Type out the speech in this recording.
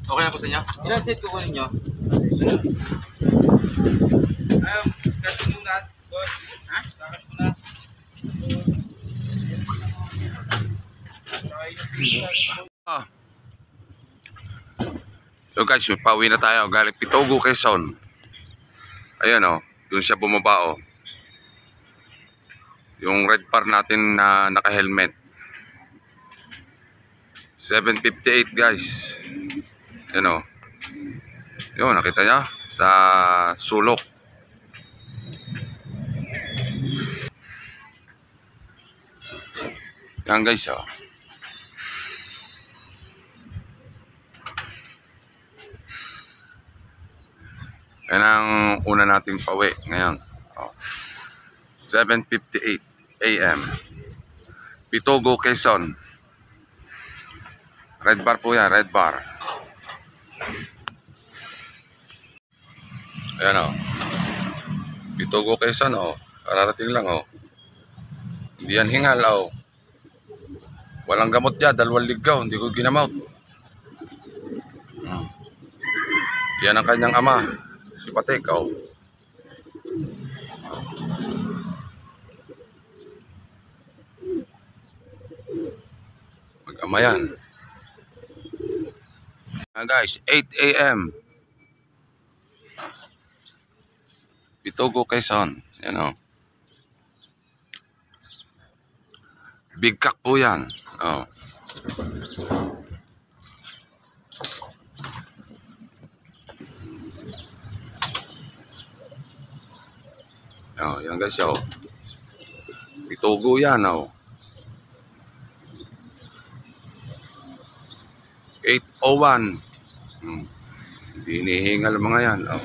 Okay na po sa inyo? Ilang set kukunin nyo? Cut muna, boss. Ha? Cut muna. So guys, pauwi na tayo. Galing Pitogo, Quezon. Ayan o, dun siya bumaba o. Yung red bar natin na naka-helmet. 758 guys. Ayan o. Yun, nakita niya sa sulok. Yan guys o. Yan ang una nating pauwi ngayon. 7:58 AM. Pitogo, Quezon. Red bar po yan, red bar. Ayan o. Pitogo, Quezon o. Kararating lang o. Hindi yan hingal o. Walang gamot yan, 2 ligaw. Hindi ko ginamot. Yan ang kanyang ama. Si Patek o. Mag-ama yan. Guys, 8 AM. Pitogo, Quezon. Yan o. Big cock po yan. O. Oh, yan guys o. Pitogo yan o. 801. Hindi hinihingal mga yan. Oh.